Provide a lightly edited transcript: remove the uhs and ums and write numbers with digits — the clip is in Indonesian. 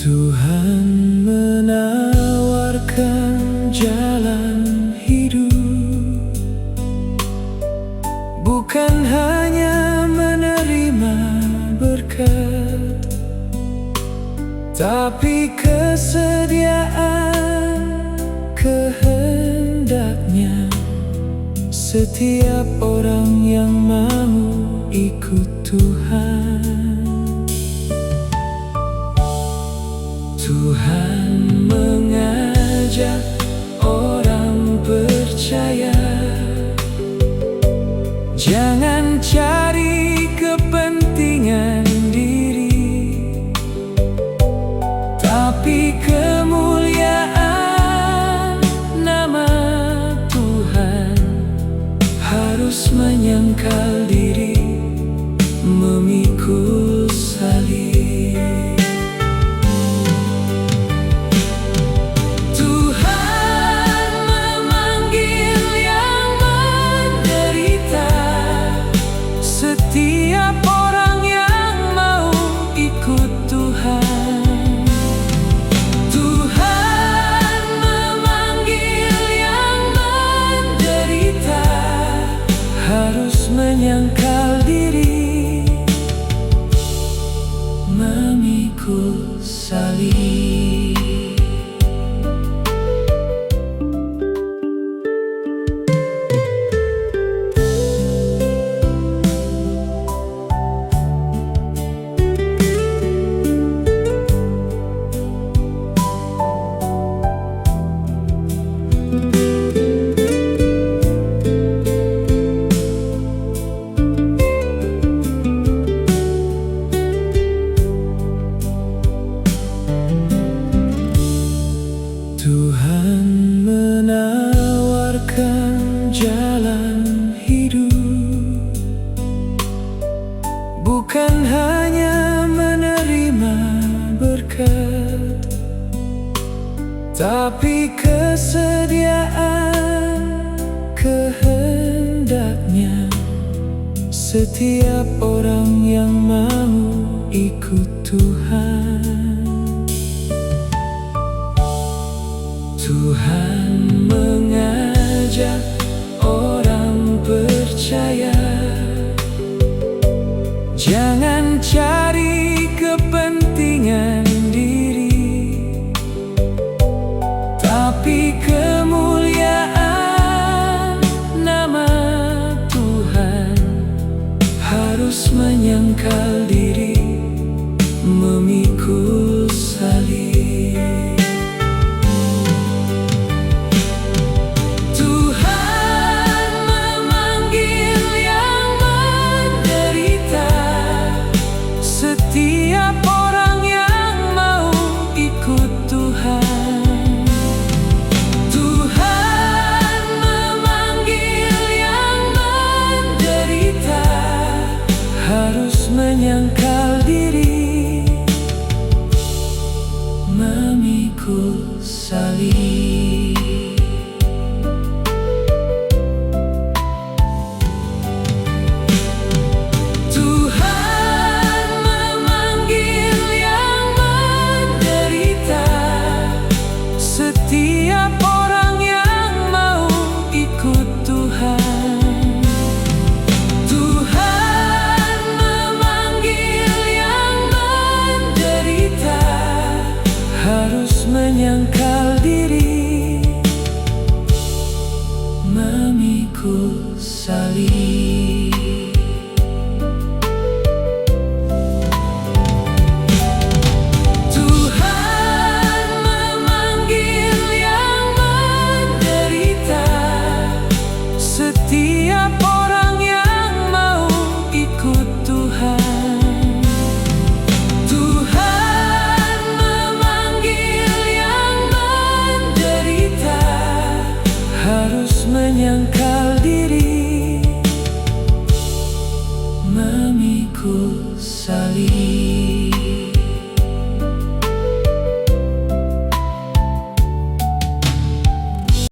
Tuhan menawarkan jalan hidup, bukan hanya menerima berkat, tapi kesediaan kehendaknya. Setiap orang yang mau ikut Tuhan, Tuhan mengajak orang percaya. Jangan cari kepentingan diri, tapi kemuliaan nama Tuhan. Harus menyangkal diri, memikul salib. Setiap orang yang mau ikut Tuhan, Tuhan memanggil yang menderita. Harus menyangkal diri, memikul salib. Tuhan menawarkan jalan hidup, bukan hanya menerima berkat, tapi kesediaan kehendaknya. Setiap orang yang mau ikut Tuhan, Tuhan mengajak orang percaya. Jangan cari kepentingan diri, tapi kemuliaan nama Tuhan. Harus menyangkal diri, memikul salib. Setiap orang yang mau ikut Tuhan, Tuhan memanggil yang menderita. Harus menyangkal diri, memikul salib. Setiap orang yang mau ikut Tuhan, Tuhan memanggil yang menderita. Harus menyangkal diri, memikul salib. Setiap orang yang mau ikut Tuhan, Tuhan memanggil yang menderita. Harus menyangkal diri, memikul salib.